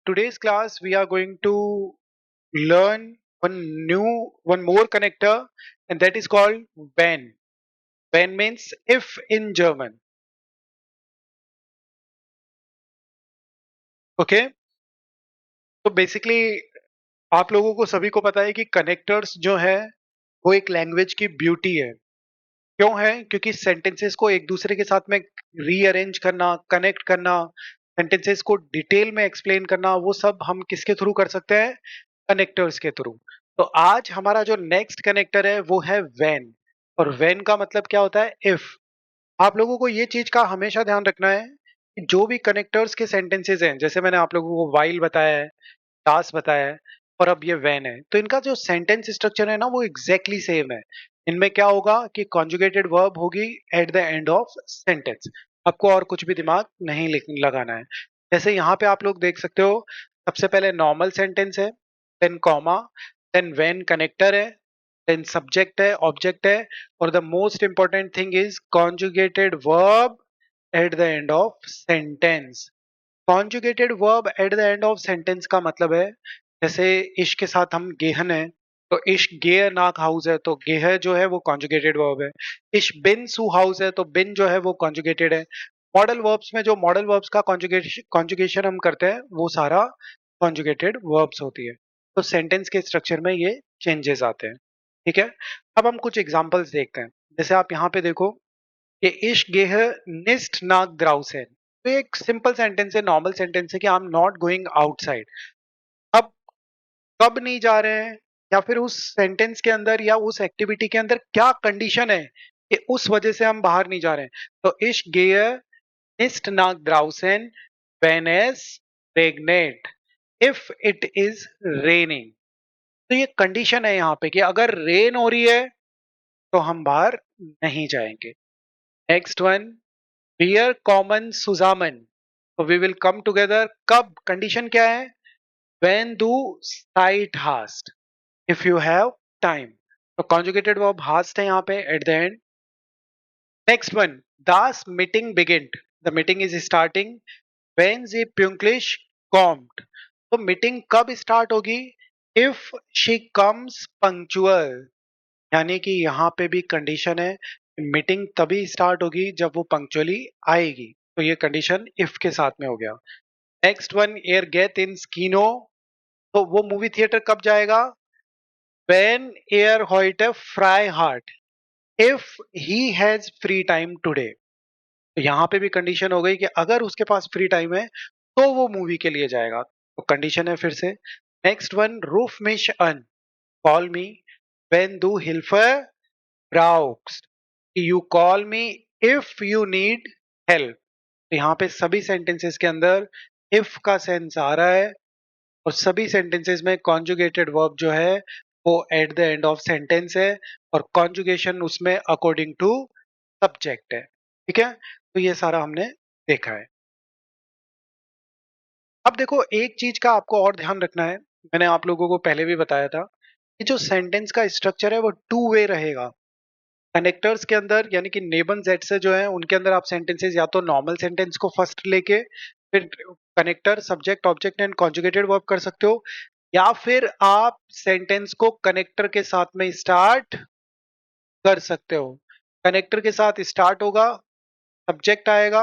today's class we are going to learn one more connector, and that is called when. When means if in German. Okay, तो basically आप लोगों को सभी को पता है कि कनेक्टर्स जो है वो एक लैंग्वेज की ब्यूटी है। क्यों है? क्योंकि सेंटेंसेस को एक दूसरे के साथ में रीअरेंज करना, कनेक्ट करना, सेंटेंसेस को डिटेल में एक्सप्लेन करना, वो सब हम किसके थ्रू कर सकते हैं? कनेक्टर्स के थ्रू। तो आज हमारा जो नेक्स्ट कनेक्टर है वो है व्हेन। और व्हेन का मतलब क्या होता है? इफ। आप लोगों को ये चीज का हमेशा ध्यान रखना है कि जो भी कनेक्टर्स के सेंटेंसेस हैं, जैसे मैंने आप लोगों को व्हाइल बताया है, टास्क बताया है, और अब ये व्हेन है, तो इनका जो सेंटेंस स्ट्रक्चर है ना वो एग्जैक्टली सेम है। इनमें क्या होगा कि कॉन्जुगेटेड वर्ब होगी eight the end of sentence. आपको और कुछ भी दिमाग नहीं लगाना है। जैसे यहाँ पे आप लोग देख सकते हो, सबसे पहले नॉर्मल सेंटेंस है, then comma, then when connector है, देन सब्जेक्ट है, ऑब्जेक्ट है, और the most important thing is conjugated verb at the end of sentence. Conjugated verb at the end of sentence का मतलब है, जैसे इश्क के साथ हम गेहन है, तो इश्क गे नाक हाउस है, तो गेह जो है वो कॉन्जुगेटेड वर्ब है। इश्क बिन सू हाउस है, तो बिन जो है वो कॉन्जुगेटेड है। मॉडल वर्ब्स में जो मॉडल वर्ब्स का कॉन्जुगेशन हम करते हैं वो सारा कॉन्जुगेटेड वर्ब्स होती है। तो सेंटेंस के स्ट्रक्चर में ये चेंजेस आते हैं। ठीक है, अब हम कुछ एग्जांपल्स देखते हैं। जैसे आप यहाँ पे देखो, ये इश्क गेह निस्ट नाक द्राउसेन, तो एक सिंपल सेंटेंस है, नॉर्मल सेंटेंस है कि I am not going outside. अब कब नहीं जा रहे हैं, या फिर उस सेंटेंस के अंदर या उस एक्टिविटी के अंदर क्या कंडीशन है कि उस वजह से हम बाहर नहीं जा रहे हैं। तो इश्क गेह निस्ट नाक द्राउसेन व्हेन एज रेगनेट इफ इट इज रेनिंग। तो ये कंडीशन है यहाँ पे कि अगर रेन हो रही है तो हम बाहर नहीं जाएंगे। नेक्स्ट वन, वियर कॉमन सुजामन, तो वी विल कम टुगेदर। कब? कंडीशन क्या है? व्हेन दू साइट हास्ट, इफ यू हैव टाइम। तो कॉन्जुगेटेड वर्ब हास्ट है यहाँ पे at the end. Next one, दास मीटिंग बिगिन, द मीटिंग इज स्टार्टिंग व्हेन दी प्यूंक्लिश कॉम्ड। तो मीटिंग कब स्टार्ट होगी? इफ शी कम्स पंक्चुअल, यानी कि यहाँ पे भी कंडीशन है, मीटिंग तभी स्टार्ट होगी जब वो पंक्चुअली आएगी। तो ये कंडीशन इफ के साथ में हो गया। नेक्स्ट वन, एयर गेट इन स्कीनो, तो वो मूवी थिएटर कब जाएगा? व्हेन एयर हॉइट फ्राई हार्ट if he has free time today. तो यहाँ पे भी कंडीशन हो गई कि अगर उसके पास फ्री टाइम है तो वो मूवी के लिए जाएगा। तो कंडीशन है फिर से। नेक्स्ट वन, रूफ मिश अन कॉल मी व्हेन दू हिल्फर ब्राउक्स, you call me if you need help. तो यहाँ पे सभी सेंटेंसेस के अंदर इफ का सेंस आ रहा है, और सभी सेंटेंसेस में कॉन्जुगेटेड वर्ब जो है वो eight the end of sentence है, और कॉन्जुगेशन उसमें अकॉर्डिंग टू सब्जेक्ट है। ठीक है, तो ये सारा हमने देखा है। अब देखो, एक चीज का आपको और ध्यान रखना है, मैंने आप लोगों को पहले भी बताया था कि जो सेंटेंस का स्ट्रक्चर है वो टू वे रहेगा। कनेक्टर्स के अंदर, यानी कि नेबन जेड से जो है उनके अंदर आप सेंटेंसेस या तो नॉर्मल सेंटेंस को फर्स्ट लेके फिर connector, subject, object and conjugated verb कर सकते हो, या फिर आप सेंटेंस को कनेक्टर के साथ में स्टार्ट कर सकते हो। कनेक्टर के साथ स्टार्ट होगा, सब्जेक्ट आएगा,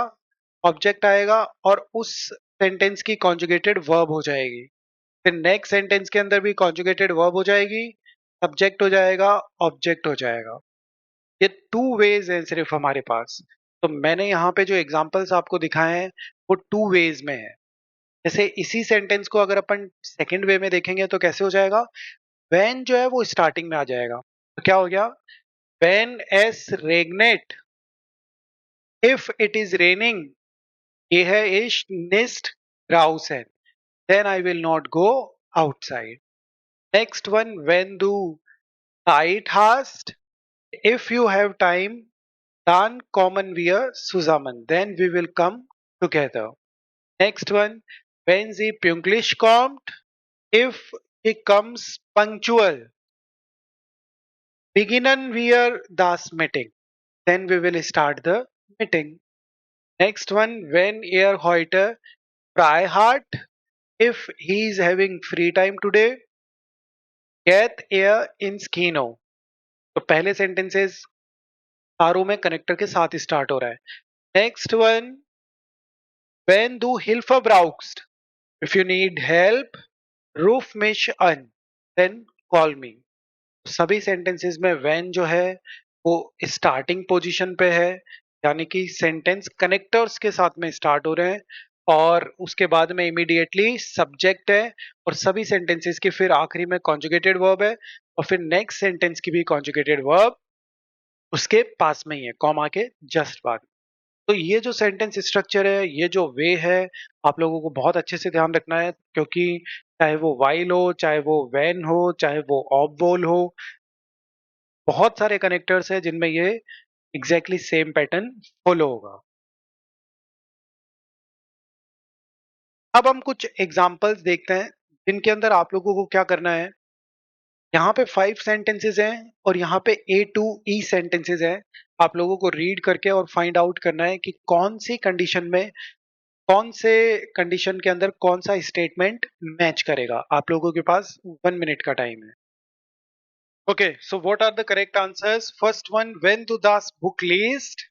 ऑब्जेक्ट आएगा, और उस सेंटेंस की कॉन्जुगेटेड वर्ब हो जाएगी। फिर नेक्स्ट सेंटेंस के अंदर भी कॉन्जुगेटेड वर्ब हो जाएगी, सब्जेक्ट हो जाएगा, ऑब्जेक्ट हो जाएगा। ये टू वेज है सिर्फ हमारे पास। तो मैंने यहाँ पे जो एग्जांपल्स आपको दिखाए हैं वो टू वेज में है। जैसे इसी सेंटेंस को अगर अपन सेकंड वे में देखेंगे तो कैसे हो जाएगा? व्हेन जो है वो स्टार्टिंग में आ जाएगा, तो क्या हो गया? व्हेन एस रेगनेट इफ इट इज रेनिंग, ये है इश निस्ट राउसेन, then I will not go outside. Next one, व्हेन डू साइट हास्ट if you have time, Dan common wir zusammen, then we will come together. Next one, wenn sie pünktlich kommt, if he comes punctual, beginnen wir das meeting, then we will start the meeting. Next one, wenn er heute frei hat, if he is having free time today, get air in Skino. तो पहले sentences आरो में connector के साथ start हो रहा है. Next one, when du Hilfe brauchst, if you need help, ruf mich an, then call me. सभी सेंटेंसेस में when जो है वो स्टार्टिंग पोजीशन पे है, यानी कि सेंटेंस कनेक्टर्स के साथ में स्टार्ट हो रहे हैं और उसके बाद में इमीडिएटली सब्जेक्ट है और सभी सेंटेंसेस की फिर आखिरी में कॉन्जुगेटेड वर्ब है और फिर नेक्स्ट सेंटेंस की भी कॉन्जुगेटेड वर्ब उसके पास में ही है, कॉमा के जस्ट बाद. तो ये जो सेंटेंस स्ट्रक्चर है, ये जो वे है, आप लोगों को बहुत अच्छे से ध्यान रखना है क्योंकि चाहे वो व्हाइल हो, चाहे वो व्हेन हो, चाहे वो ऑफ हो, बहुत सारे कनेक्टर्स हैं जिनमें ये एग्जैक्टली सेम पैटर्न फॉलो होगा. अब हम कुछ एग्जांपल्स देखते हैं जिनके अंदर आप लोगों को क्या करना है. यहाँ पे 5 सेंटेंसेस हैं और यहाँ पे ए टू ई सेंटेंसेस हैं. आप लोगों को रीड करके और फाइंड आउट करना है कि कौन सी कंडीशन में, कौन से कंडीशन के अंदर कौन सा स्टेटमेंट मैच करेगा. आप लोगों के पास 1 मिनट का टाइम है. Okay, so what are the correct answers. First one, व्हेन टू दास बुक लिस्ट.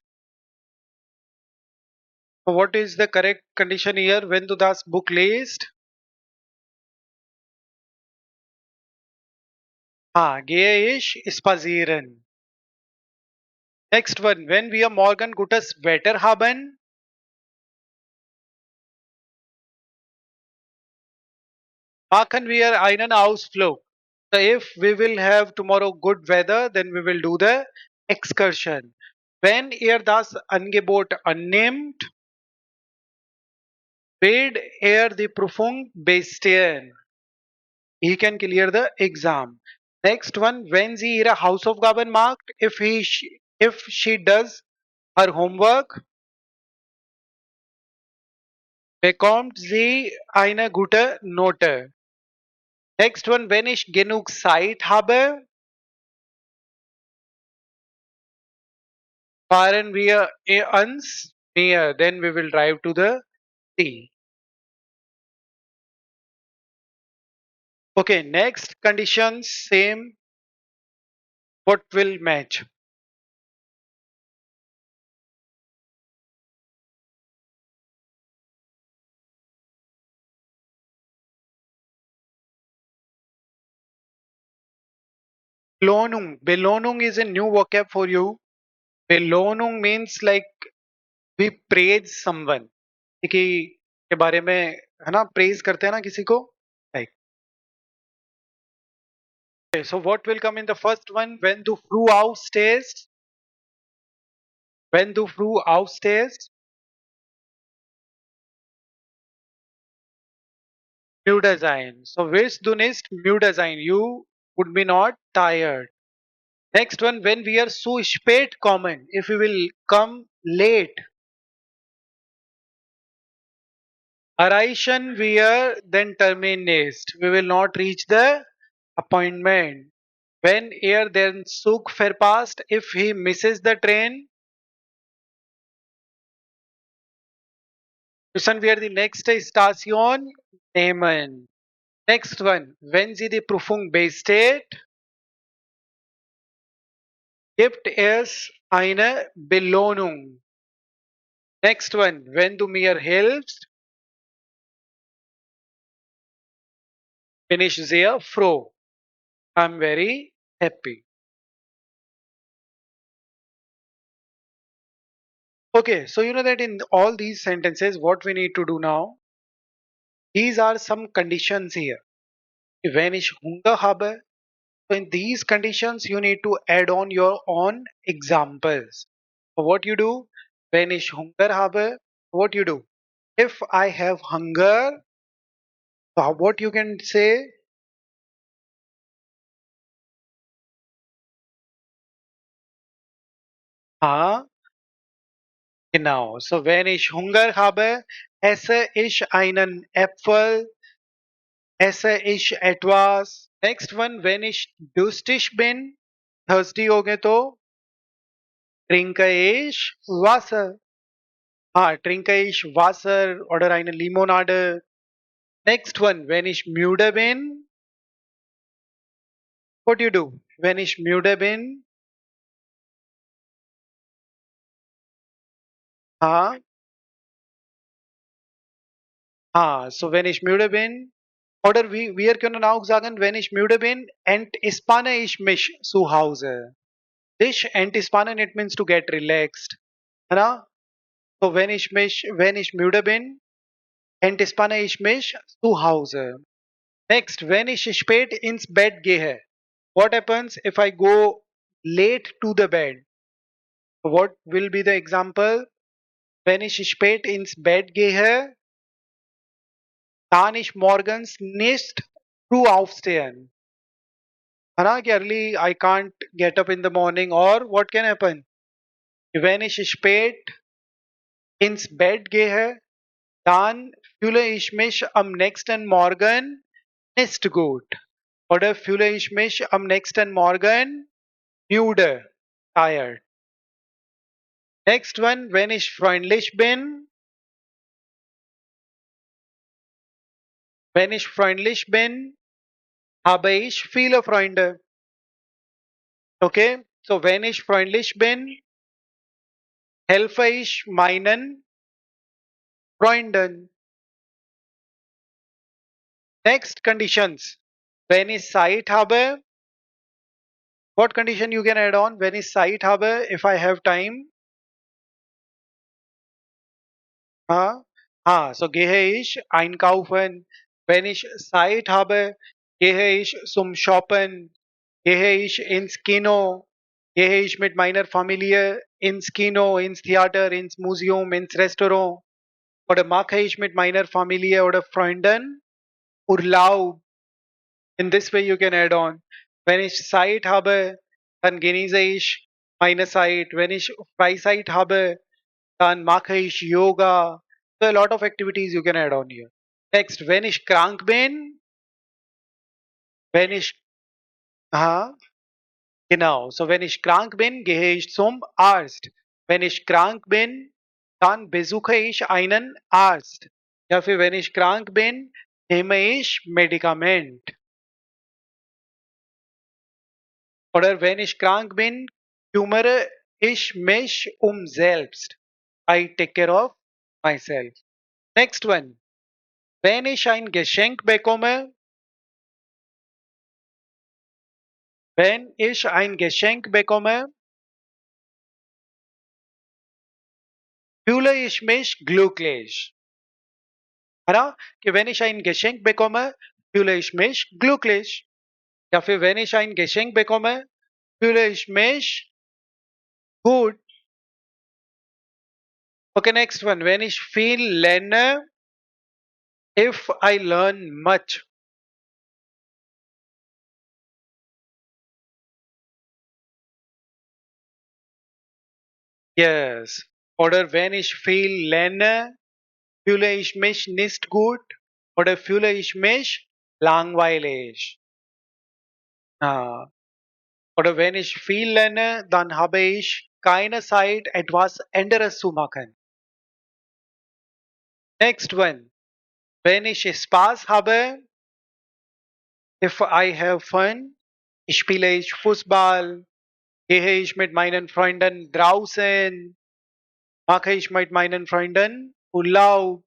What is the correct condition here, व्हेन टू दास बुक लिस्ट. हाँ, gehe ich spazieren. Next one, wenn wir morgen gutes Wetter haben. Machen wir einen Ausflug. So if we will have tomorrow good weather, then we will do the excursion. Wenn ihr das Angebot annimmt, wird er die Prüfung bestehen. He can clear the exam. Next one, wenn sie ihre Hausaufgaben macht, if she does her homework, bekommt sie eine gute Note. Next one, wenn ich genug Zeit habe, fahren wir ans Meer, then we will drive to the sea. Okay, next conditions, same. What will match? Belohnung. Belohnung is a new vocab for you. Belohnung means like we praise someone. कि के बारे में है ना, praise करते हैं ना किसी को. Like, okay, so what will come in the first one? When du Früh aufstehst. When du Früh aufstehst. Müde sein. So willst du nicht müde sein? You would be not tired. Next one, when we are so spät kommen, if we will come late. Erreichen wir den Termin nicht. We will not reach the appointment. Wenn er den Zug verpasst, if he misses the train. Müssen wir die nächste Station nehmen. Next one, wenn sie die Prüfung besteht, gibt es eine Belohnung. Next one, wenn du mir hilfst, bin ich sehr froh. I'm very happy. Okay, so you know that in all these sentences, what we need to do now, these are some conditions here. Wenn ich Hunger habe, so in these conditions, you need to add on your own examples. So what you do, wenn ich Hunger habe, what you do? If I have hunger, so what you can say? Ah, genau. So wenn ich Hunger habe, esse ich einen Äpfel, esse ich etwas. Next one, wenn ich durstig bin, thirsty हो गए तो trinke ich Wasser. हाँ, trinke ich Wasser oder eine Limonade. Next one, wenn ich müde bin. What do you do? Wenn ich müde bin. हाँ हाँ, so wenn ich müde bin. Oder wir können auch sagen, wenn ich müde bin, entspanne ich mich zu Hause. This entspannen, it means to get relaxed. है ना? So wenn ich müde bin, entspanne ich mich zu Hause. Next, wenn ich spät ins Bett gehe. What happens if I go late to the bed? What will be the example? Wenn ich spät ins Bett gehe, kann ich morgens nicht früh aufstehen. है ना कि early I can't get up in the morning, or what can happen? Wenn ich spät ins Bett gehe, dann fühle ich mich am nächsten Morgen nicht gut. Oder fühle ich mich am nächsten Morgen müde, tired. Next one, wenn ich freundlich bin. Wenn ich freundlich bin, habe ich viele Freunde. Okay? So, wenn ich freundlich bin, helfe ich meinen Freunden. Next conditions. Wenn ich Zeit habe, what condition you can add on? Wenn ich Zeit habe, if I have time. So gehe ich einkaufen. Wenn ich Zeit habe, gehe ich zum Shoppen. Gehe ich ins Kino. Gehe ich mit meiner Familie ins Kino, ins Theater, ins Museum, ins Restaurant. Oder mache ich mit meiner Familie oder Freunden Urlaub. In this way you can add on. Wenn ich Zeit habe, dann genieße ich meine Zeit. Wenn ich Freizeit habe, dann mache ich Yoga. So a lot of activities you can add on here. Next, wenn ich krank bin, wenn ich, aha, genau. So wenn ich krank bin, gehe ich zum Arzt. Wenn ich krank bin, dann besuche ich einen Arzt. Ja, für wenn ich krank bin, nehme ich Medikament. Oder wenn ich krank bin, kümmere ich mich selbst. I take care of myself. Next one. Wenn ich ein Geschenk bekomme, wenn ich ein Geschenk bekomme, fühle ich mich glücklich. है ना? कि wenn ich ein Geschenk bekomme, fühle ich mich glücklich. या फिर wenn ich ein Geschenk bekomme, fühle ich mich gut. Okay, next one. Wenn ich viel lerne, if I learn much. Yes. Oder wenn ich viel lerne, fühle ich mich nicht gut. Oder fühle ich mich langweilig. Ah. Oder wenn ich viel lerne, dann habe ich keine Zeit, etwas anderes zu machen. Next one. Wenn ich Spaß habe, if I have fun, spiele ich Fußball, gehe ich mit meinen Freunden draußen, mache ich mit meinen Freunden Urlaub.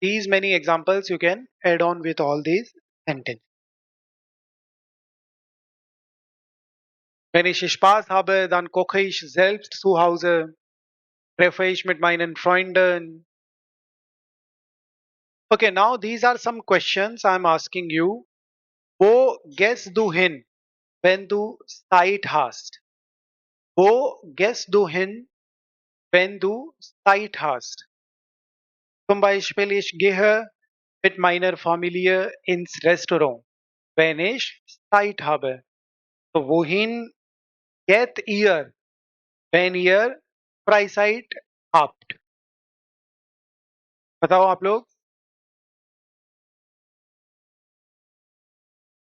These many examples you can add on with all these sentences. Wenn ich Spaß habe, dann koche ich selbst zu Hause, treffe ich mit meinen Freunden. Okay, now these are some questions I'm asking you. Wo gehst du hin, wenn du Zeit hast? Wo gehst du hin, wenn du Zeit hast? Zum Beispiel, ich gehe mit meiner Familie ins Restaurant, wenn ich Zeit habe. So, wohin geht ihr, wenn ihr Freizeit habt? बताओ आप लोग.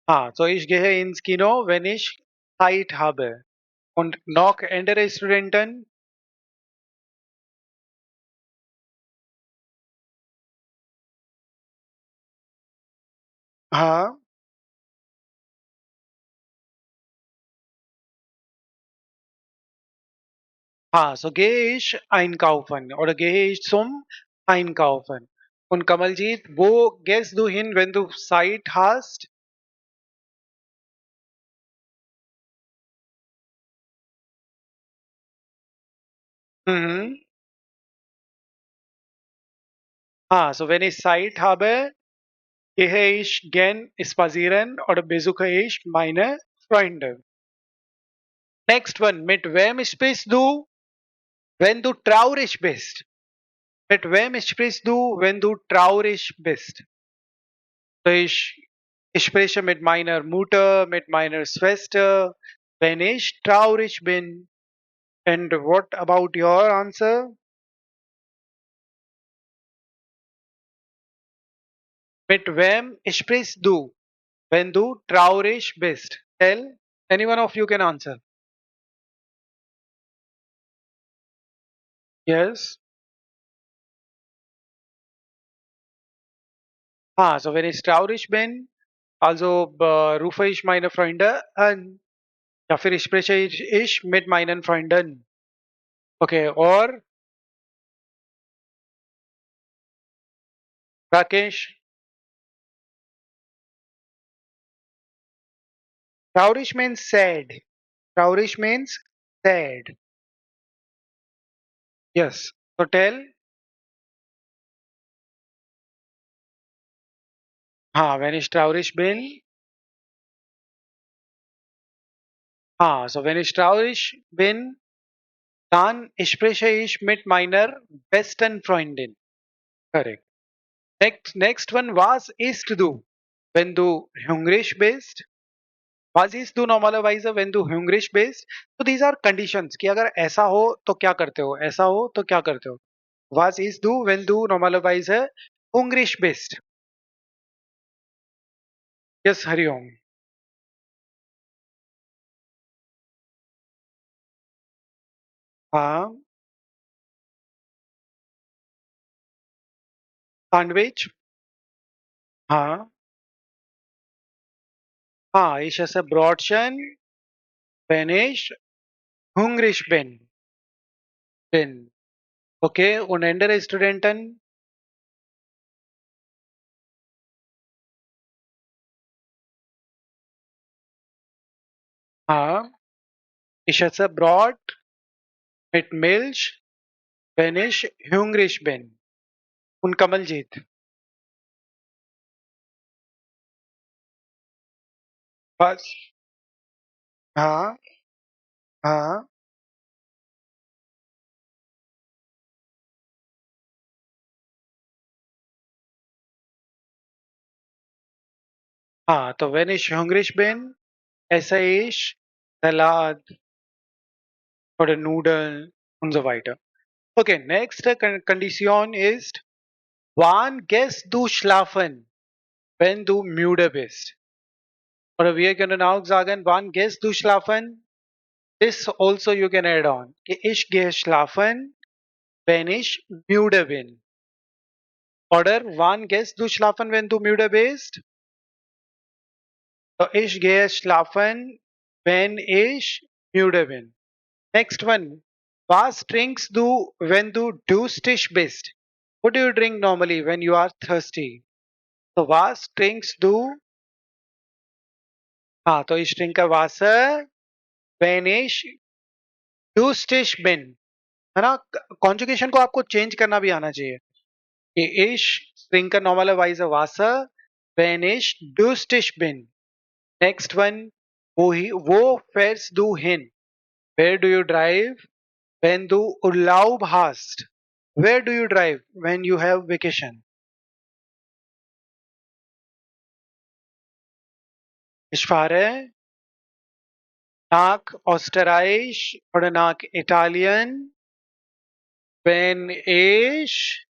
So ich gehe ins Kino, wenn ich Zeit habe. Und noch andere Studenten. हाँ, हाँ, so gehe ich einkaufen oder gehe ich zum Einkaufen. Und Kamaljeet, wo gehst du hin, wenn du Zeit hast? Mhm. So wenn ich Zeit habe, gehe ich gern spazieren oder besuche ich meine Freunde. Next one, mit wem sprichst du, wenn du traurig bist? Mit wem sprichst du, wenn du traurig bist? So ich spreche mit meiner Mutter, mit meiner Schwester, wenn ich traurig bin. And what about your answer? Mit wem sprichst du, wenn du traurig bist? Tell, any one of you can answer. Yes. So wenn ich traurig bin, also rufe ich meine Freunde an. Ja, फिर spreche ich mit meinen Freunden. Okay, or Rakesh, traurig means sad. Traurig means sad. Yes. So tell, wenn ich traurig bin, so wenn ich traurig bin, dann spreche ich mit meiner besten Freundin. Correct. Next one, was isst du, wenn du hungrig bist? Was isst du normalerweise when du hungrig bist? So these are conditions कि अगर ऐसा हो तो क्या करते हो? ऐसा हो तो क्या करते हो? Was isst du, wenn du normalerweise hungrig bist? Yes, Hariom. हाँ, sandwich. हाँ, ich esse Brotchen, wenn ich hungrig bin. Okay, und andere Studenten? हाँ, ich esse Brot mit Milch, wenn ich hungrig bin. Und Kamaljeet. Was? हाँ, हाँ, तो wenn ich hungrig bin, esse ich Salat oder Nudeln und so weiter. Okay, next Condition ist, wann gehst du schlafen, wenn du müde bist? Oder wir können auch sagen, wann gehst du schlafen? This also you can add on. कि ich gehe schlafen, wenn ich müde bin. Oder wann gehst du schlafen, wenn du müde bist? So ich gehe schlafen, wenn ich müde bin. Next one. Was trinkst du, wenn du durstig bist? What do you drink normally when you are thirsty? So was trinkst du? तो ich trinke Wasser, wenn ich durstig bin. है ना? Conjugation को आपको change करना भी आना चाहिए कि ich trinke normalerweise Wasser, wenn ich durstig bin. Next one. Wo fährst du hin? Where do you drive when du Urlaub hast? Where do you drive when you have vacation? Ich fahre nach Österreich oder nach Italien, wenn ich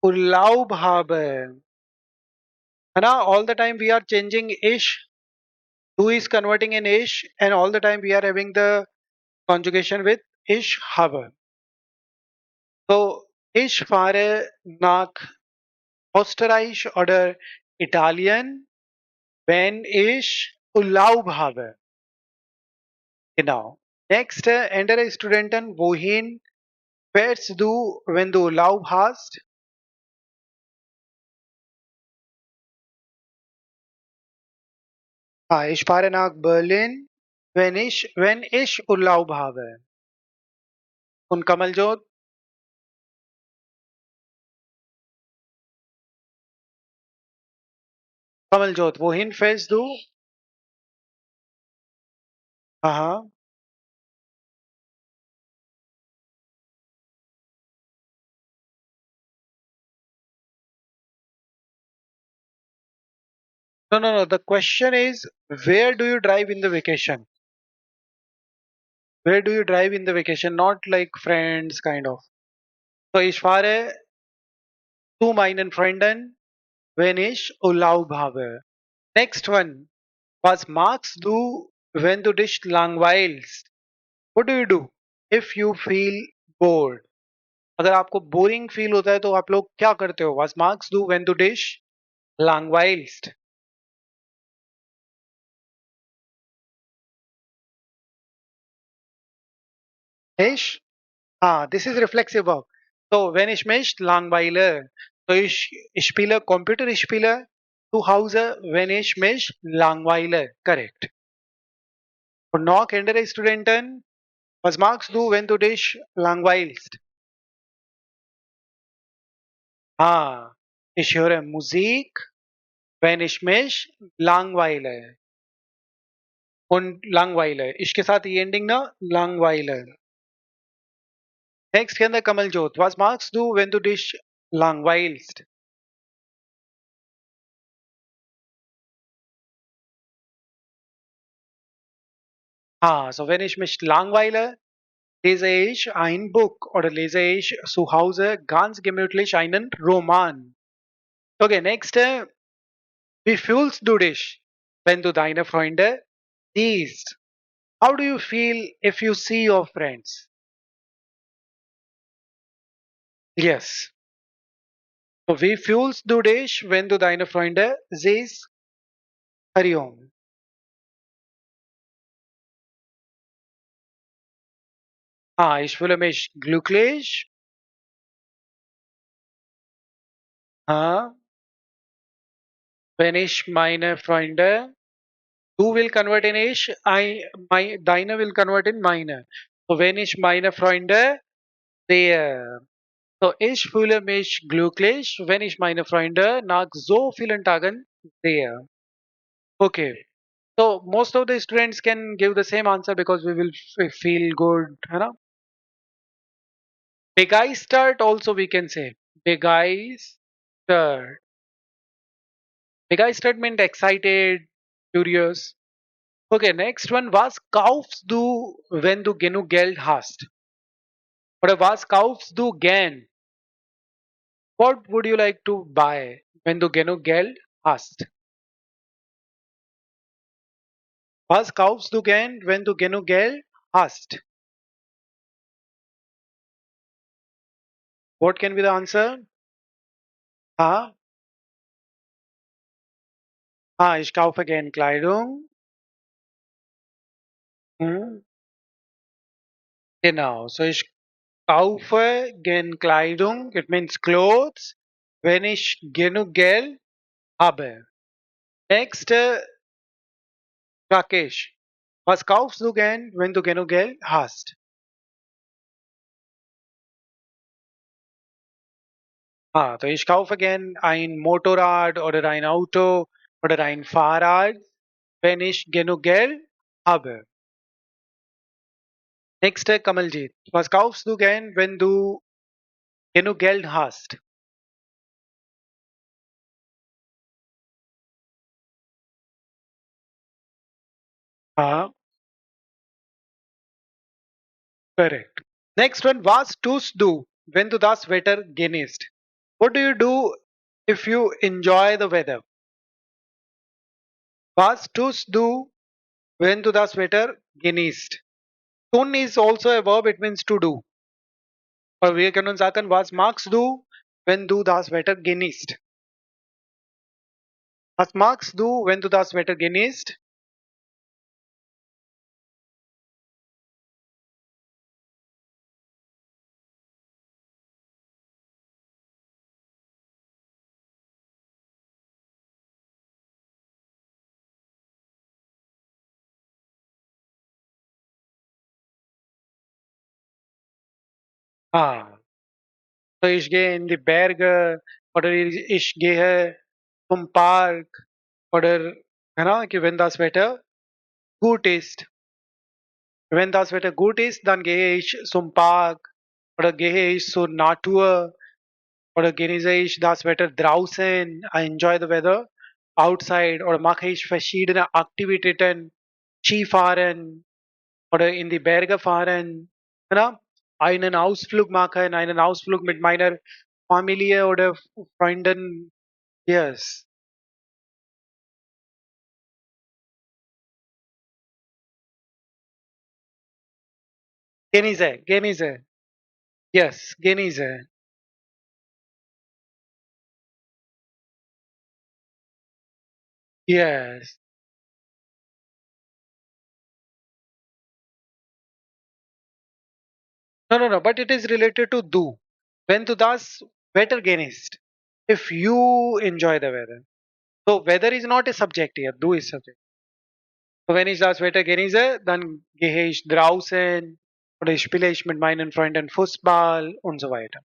Urlaub habe. है ना? All the time we are changing ish. Do is converting in ish, and all the time we are having the conjugation with ish habe. So ich fahre nach Österreich oder Italien, Wenn ich Urlaub habe. Genau. Next, andere Studenten, wohin fährst du, wenn du Urlaub hast? Ich fahre nach Berlin, wenn ich Urlaub habe. Und Kamaljot, Kamaljot, wohin fährst du? Aha. No, no, no. The question is, where do you drive in the vacation? Where do you drive in the vacation? Not like friends, kind of. So, ich fahre zu meinen Freunden, wenn ich Urlaub habe. Next one. Was magst du, wenn du dich langweilst? What do you do if you feel bored? अगर आपको boring feel होता है तो आप लोग क्या करते हो? Was magst du, wenn du dich langweilst? Ich? This is reflexive verb. So, wenn ich mich langweile, so ich spiele Computer, ich spiele zu Hause, wenn ich mich langweile. Correct. Und noch andere Studenten, was magst du, wenn du dich langweilst? Ich höre Musik, wenn ich mich langweile. Und langweile. इसके साथ ये ending ना langweile. Next के अंदर कमल जोत. Was magst du, wenn du dich langweilst? So wenn ich mich langweile, lese ich ein Buch oder lese ich zu Hause ganz gemütlich einen Roman. Okay, next. Wie fühlst du dich, wenn du deine Freunde siehst? How do you feel if you see your friends? Yes. So, wie fühlst du dich, wenn du deine Freunde siehst? Hariom. Ich fühle mich glücklich. Ah, wenn ich meine Freunde, du will convert in ich, deine will convert in meine. So, wenn ich meine Freunde sehe. So, ich fühle mich glücklich, wenn ich meine Freunde nach so vielen Tagen sehe. Okay. So, most of the students can give the same answer because we will feel good, है ना? Begeistert also we can say. Begeistert. Begeistert meant excited, curious. Okay, next one. Was kaufst du, wenn du genug Geld hast? Oder was kaufst du gern? What would you like to buy wenn du genug Geld hast? Was kaufst du gern, wenn du genug Geld hast? What can be the answer? Ah, ich kaufe gern Kleidung. Hm, genau. So ich kaufe gern Kleidung. It means clothes. Wenn ich genug Geld habe. Next, Rakesh. Was kaufst du gern, wenn du genug Geld hast? So ich kaufe gern ein Motorrad oder ein Auto oder ein Fahrrad, wenn ich genug Geld habe. Next, Kamaljeet. Was kaufst du gern, wenn du genug Geld hast? Ah, correct. Next one, was tust du, wenn du das Wetter genießt? What do you do if you enjoy the weather? Was tust du, wenn du das Wetter genießt? Tun is also a verb, it means to do. Aber wir können sagen, was magst du, wenn du das Wetter genießt? Was magst du, wenn du das Wetter genießt? Ah, so ich gehe in die Berge oder ich gehe zum Park oder genau, wenn das Wetter gut ist. Wenn das Wetter gut ist, dann gehe ich zum Park oder gehe ich zur Natur oder genieße ich das Wetter draußen. I enjoy the weather outside oder mache ich verschiedene Aktivitäten, Skifahren oder in die Berge fahren, genau, einen Ausflug machen, einen Ausflug mit meiner Familie oder Freunden. Yes. Genieße, genieße. Yes, genieße. Yes. No, no, no, but it is related to do. When to das wetter genießt. If you enjoy the weather. So weather is not a subject here, do is subject. So wenn ich das Wetter genieße, dann gehe ich draußen oder spiele ich mit meinen Freunden Fußball und so weiter.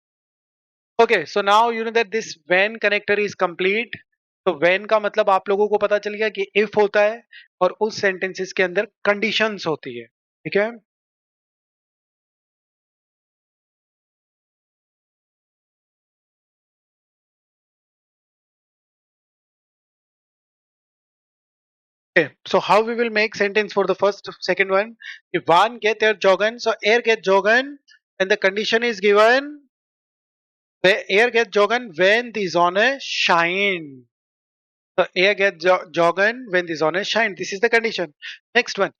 Okay, so now you know that this when connector is complete. तो when का मतलब आप लोगों को पता चल गया कि if होता है और उस sentences के अंदर conditions होती है, ठीक है? Okay, so how we will make sentence for the first, second one? If one get air joggen, so air get joggen, and the condition is given, the air get joggen when the sonne shine. So air get joggen when the sonne shine. This is the condition. Next one,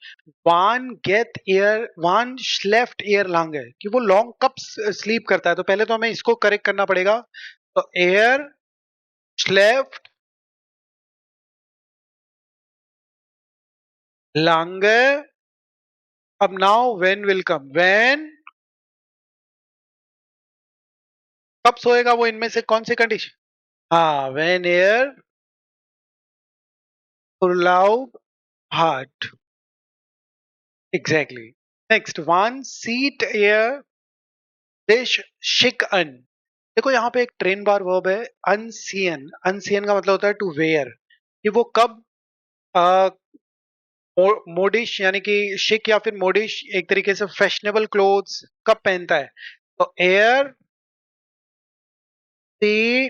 one get air, one slept air longer. कि वो long कब sleep करता है? तो पहले तो हमें इसको correct करना पड़ेगा. तो air slept longer. अब now when will come? When कब सोएगा वो इनमें से कौन सी कंडीशन? हाँ, when air loud heart. Exactly. Next one, seat air dish chic un. देखो यहाँ पे एक ट्रेन बार वर्ब है अनसियन. अनसियन का मतलब होता है टू वेयर. कि वो कब मोडिश यानी कि शिक या फिर मोडिश एक तरीके से फैशनेबल क्लोथ्स कब पहनता है. तो एयर सी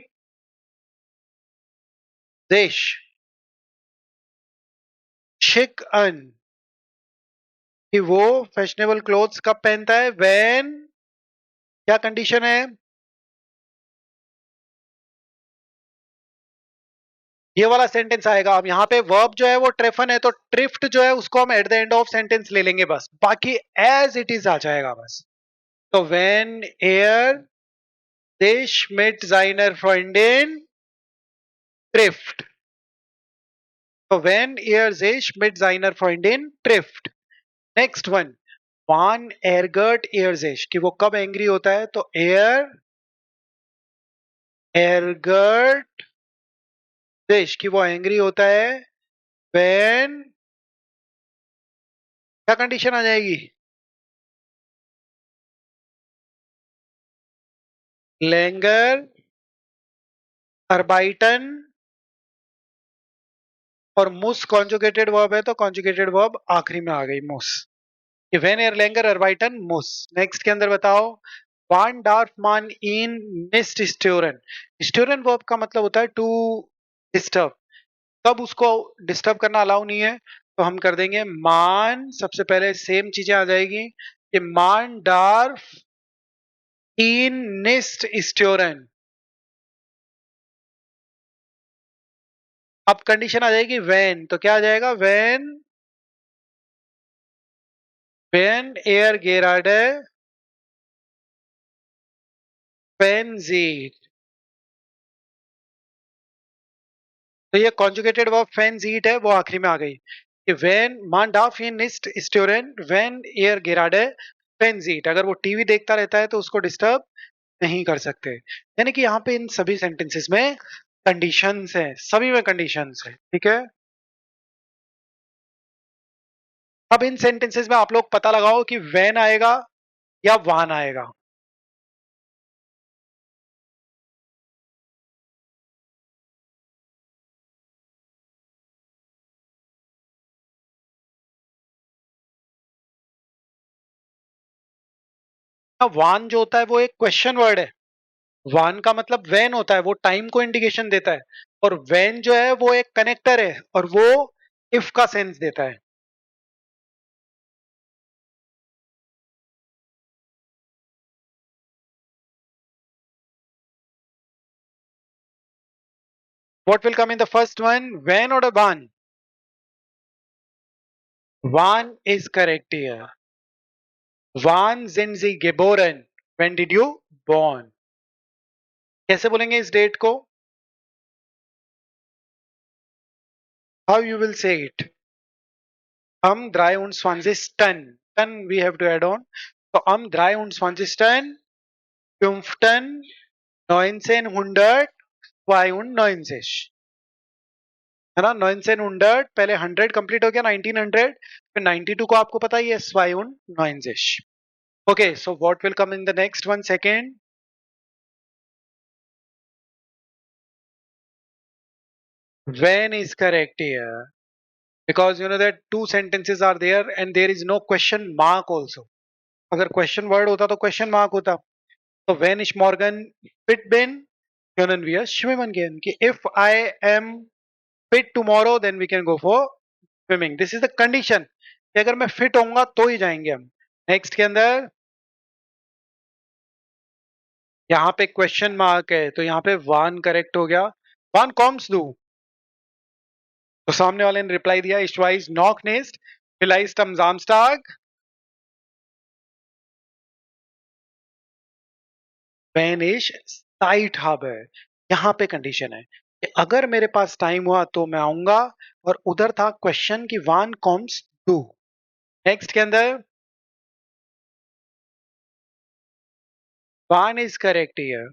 डिश शिक अन. कि वो फैशनेबल क्लोथ्स कब पहनता है? व्हेन क्या कंडीशन है? ये वाला सेंटेंस आएगा. अब यहाँ पे वर्ब जो है वो ट्रेफन है तो ट्रिफ्ट जो है उसको हम eight the end of sentence ले लेंगे बस. बाकी एज इट इज आ जाएगा बस. तो when air sich mit seiner Freundin trifft. So when er sich mit seiner Freundin trifft. Next one. Wann ärgert er sich? कि वो कब एंग्री होता है? तो er ärgert sich कि वो एंग्री होता है when क्या कंडीशन आ जाएगी? länger arbeiten और muss conjugated verb है तो conjugated verb आखिरी में आ गई muss. Wenn er länger arbeiten muss. Next के अंदर बताओ. Wann darf man ihn nicht stören? Stören verb का मतलब होता है to disturb. कब उसको डिस्टर्ब करना अलाउ नहीं है? तो हम कर देंगे मान. सबसे पहले सेम चीजें आ जाएगी कि मान darf ihn nicht stören. अब कंडीशन आ जाएगी when. तो क्या आ जाएगा? when er gerade Fernsehen तो ये कॉन्जुगेटेड वर्ब फेन्स ईट है, वो आखिरी में आ गई कि व्हेन मान डाफ इन निस्ट स्टोरेन व्हेन एयर गेराडे फेन्स ईट। अगर वो टीवी देखता रहता है तो उसको डिस्टर्ब नहीं कर सकते। यानी कि यहाँ पे इन सभी सेंटेंसेस में कंडीशंस है, सभी में कंडीशंस है, ठीक है। अब इन सेंटेंसेस में आप लोग पता लगाओ कि व्हेन आएगा या वान आएगा। वान जो होता है वो एक क्वेश्चन वर्ड है। वान का मतलब व्हेन होता है, वो टाइम को इंडिकेशन देता है। और व्हेन जो है वो एक कनेक्टर है और वो इफ का सेंस देता है। What will come in the first one? When or one? One is correct here. Wann sind Sie geboren? When did you born? कैसे बोलेंगे इस डेट को? How you will say it? Am 23. We have to add on. So am 23. 15. 1992. है ना, 1900 पहले 100 complete हो गया, 1900 फिर 92 को आपको पता ही है, 92. Okay, so what will come in the next one second? When is correct here, because you know that two sentences are there and there is no question mark also. अगर question word होता तो question mark होता। तो when is Morgan fit been können wir schwimmen gehen, कि if I am fit tomorrow then we can go for swimming. This is the condition कि अगर मैं fit होऊंगा तो ही जाएंगे हम। नेक्स्ट के अंदर यहाँ पे क्वेश्चन मार्क है तो यहाँ पे वन करेक्ट हो गया। वन कॉम्स दू, तो सामने वाले ने रिप्लाई दिया इश्वाइज नॉक नेस्ट vielleicht am Samstag wenn ich Zeit habe। यहाँ पे कंडीशन है कि अगर मेरे पास टाइम हुआ तो मैं आऊंगा, और उधर था क्वेश्चन कि वन कॉम्स टू। नेक्स्ट के अंदर वन इज करेक्ट हियर।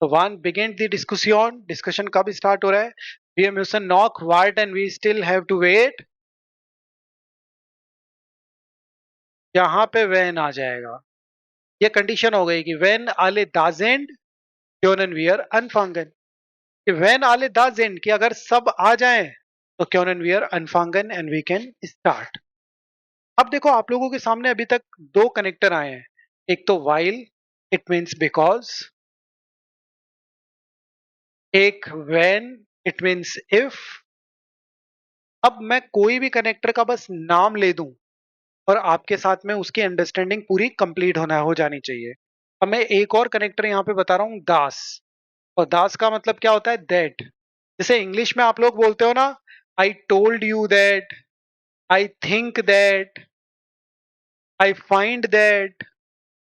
तो वन बिगिन द डिस्कशन, डिस्कशन कब स्टार्ट हो रहा है? वी म्यूसन नॉक वार्ट and we still have to wait. यहाँ पे वेन आ जाएगा। ये कंडीशन हो गई कि वेन आले दाजेंड क्योनन वियर अनफांगन, कि वेन आले दाजेंड कि अगर सब आ जाएं तो क्योनन वियर अनफांगन एंड वी कैन स्टार्ट। अब देखो आप लोगों के सामने अभी तक दो कनेक्टर आए हैं, एक तो वाइल इट मीन्स बिकॉज, एक व्हेन इट मीन्स इफ। अब मैं कोई भी कनेक्टर का बस नाम ले दूं और आपके साथ में उसकी अंडरस्टैंडिंग पूरी कंप्लीट होना हो जानी चाहिए। अब मैं एक और कनेक्टर यहाँ पे बता रहा हूँ, दास। और दास का मतलब क्या होता है? दैट। जैसे इंग्लिश में आप लोग बोलते हो ना, I told you that, I think that, I find that,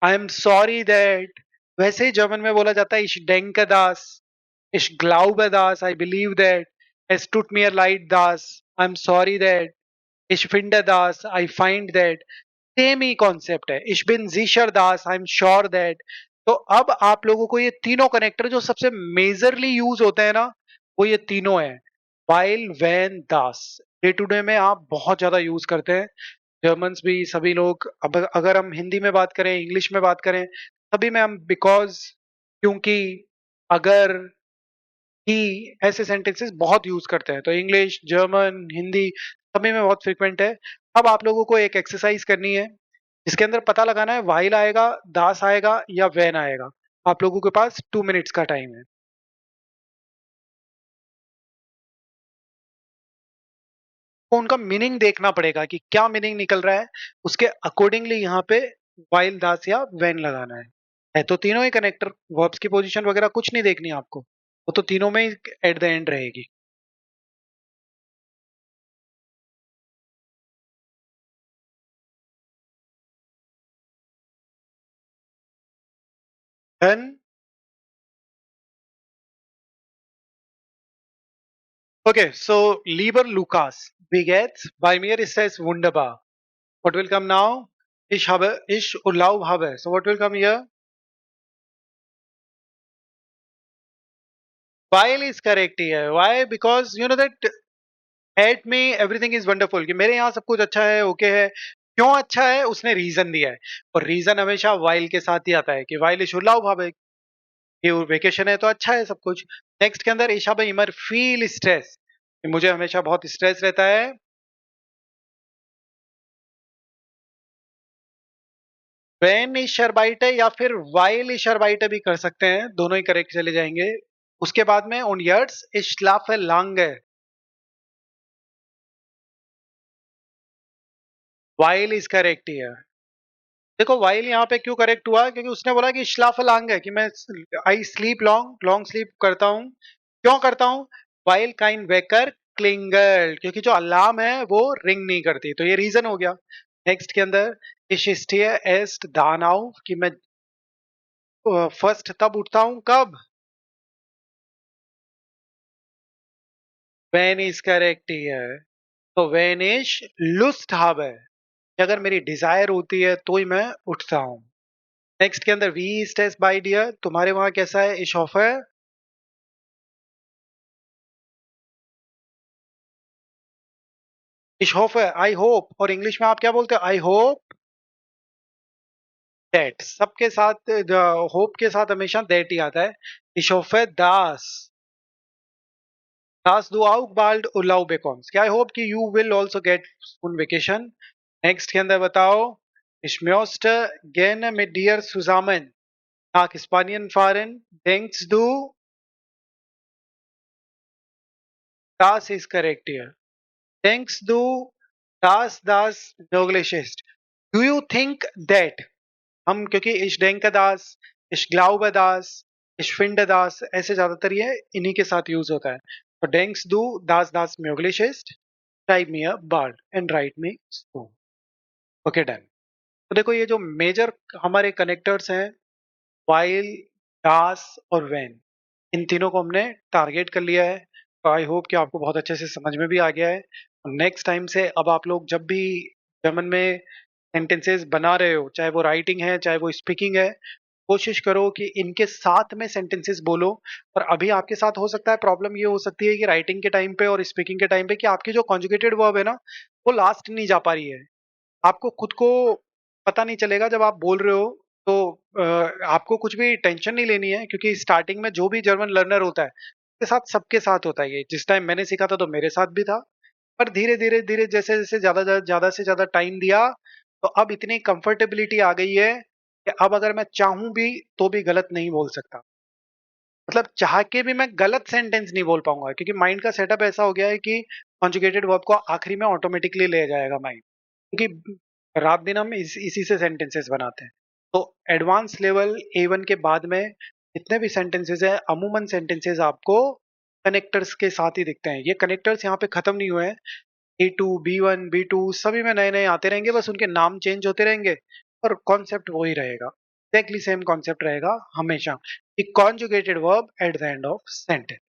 I am sorry that. वैसे ही जर्मन में बोला जाता है इश denke das, ich glaube das, I believe that, es tut mir leid das, I'm sorry that, ich finde das, I find that। Same he concept है, ich bin sicher das, I'm sure that। तो अब आप लोगों को ये तीनों connector जो सबसे मेजरली यूज होते हैं ना, वो ये तीनों है, while, when, das। Day to day में आप बहुत ज्यादा यूज करते हैं, जर्मन्स भी, सभी लोग। अब अगर हम हिंदी में बात करें, इंग्लिश में बात करें, सभी में हम बिकॉज, क्योंकि, अगर, ही, ऐसे सेंटेंसेस बहुत यूज करते हैं। तो इंग्लिश, जर्मन, हिंदी सभी में बहुत फ्रिक्वेंट है। अब आप लोगों को एक एक्सरसाइज करनी है जिसके अंदर पता लगाना है वाइल आएगा, दास आएगा या वैन आएगा। आप लोगों के पास 2 मिनट्स का टाइम है। तो उनका मीनिंग देखना पड़ेगा कि क्या मीनिंग निकल रहा है, उसके अकॉर्डिंगली यहाँ पे वाइल, दास या वैन लगाना है तो तीनों ही कनेक्टर, वर्ब्स की पोजीशन वगैरह कुछ नहीं देखनी आपको, वो तो तीनों में ही एट द एंड रहेगी। Done. Okay, so lieber Lukas, wie geht's? Bei mir ist es wunderbar. What will come now? Ich Urlaub habe. So what will come here? While is correct here. Why? Because you know that at me everything is wonderful. कि मेरे यहाँ सब कुछ अच्छा है, okay है. क्यों अच्छा है? उसने रीजन दिया है. और रीजन हमेशा while के साथ ही आता है कि while ich Urlaub habe. ये वेकेशन है तो अच्छा है सब कुछ. नेक्स्ट के अंदर ich habe immer viel Stress. कि मुझे हमेशा बहुत स्ट्रेस रहता है. When ich arbeite या फिर while ich arbeite भी कर सकते हैं, दोनों ही करेक्ट चले जाएंगे. उसके बाद में und jetzt ich schlafe lange. While is correct here. देखो while यहाँ पे क्यों करेक्ट हुआ, क्योंकि उसने बोला कि schlafe lange, कि मैं I sleep long long sleep करता हूँ. क्यों करता हूँ? while kein Wecker klingelt, क्योंकि जो अलार्म है वो रिंग नहीं करती, तो ये रीजन हो गया. नेक्स्ट के अंदर ich stehe erst dann auf, कि मैं फर्स्ट तब उठता हूँ कब? when is correct here. तो when ich Lust habe, कि अगर मेरी डिजायर होती है तो ही मैं उठता हूँ. नेक्स्ट के अंदर वी स्टेस बाय डियर, तुम्हारे वहां कैसा है? ich hoffe. ich hoffe, I hope. और इंग्लिश में आप क्या बोलते हो? I hope that. सबके साथ होप के साथ हमेशा दैट ही आता है. ich hoffe dass du auch bald Urlaub bekommst. क्या आई होप कि you will also get full vacation. Next के अंदर बताओ. ich möchte gerne mit dir zusammen nach Spanien fahren. denkst du das ist correct here. denkst du dass das möglich ist? do you think that. हम क्योंकि ich denke das, ich glaube das, ich finde das, ऐसे ज्यादातर ये इन्हीं के साथ use होता है. तो denkst du dass das möglich ist? schreib mir bald and write me soon. Okay done. तो देखो ये जो मेजर हमारे कनेक्टर्स हैं, while, das और when, इन तीनों को हमने टारगेट कर लिया है. तो आई होप कि आपको बहुत अच्छे से समझ में भी आ गया है. नेक्स्ट टाइम से अब आप लोग जब भी जर्मन में सेंटेंसेस बना रहे हो, चाहे वो राइटिंग है चाहे वो स्पीकिंग है, कोशिश करो कि इनके साथ में सेंटेंसेस बोलो. और अभी आपके साथ हो सकता है प्रॉब्लम ये हो सकती है कि राइटिंग के टाइम पे और स्पीकिंग के टाइम पे कि आपकी जो कॉन्जुगेटेड वर्ब है ना, वो लास्ट नहीं जा पा रही है. आपको खुद को पता नहीं चलेगा जब आप बोल रहे हो. तो आपको कुछ भी टेंशन नहीं लेनी है, क्योंकि स्टार्टिंग में जो भी जर्मन लर्नर होता है उसके साथ सबके साथ होता है. ये जिस टाइम मैंने सीखा था तो मेरे साथ भी था. पर धीरे धीरे धीरे जैसे जैसे ज्यादा से ज्यादा टाइम दिया, तो अब इतनी कंफर्टेबिलिटी आ गई है कि अब अगर मैं चाहूं भी तो भी गलत नहीं बोल सकता. मतलब चाह के भी मैं गलत सेंटेंस नहीं बोल पाऊंगा, क्योंकि माइंड का सेटअप ऐसा हो गया है कि कॉन्जुगेटेड वर्ब को आखिरी में ऑटोमेटिकली ले जाएगा माइंड, क्योंकि रात दिन हम इसी से सेंटेंसेस बनाते हैं. तो एडवांस लेवल A1 के बाद में जितने भी सेंटेंसेस है, अमूमन सेंटेंसेस आपको कनेक्टर्स के साथ ही दिखते हैं. ये कनेक्टर्स यहाँ पे खत्म नहीं हुए हैं. A2, B1, B2 सभी में नए नए आते रहेंगे, बस उनके नाम चेंज होते रहेंगे और कॉन्सेप्ट वही रहेगा. एग्जैक्टली सेम कॉन्सेप्ट रहेगा हमेशा, कि conjugated verb at the end of sentence.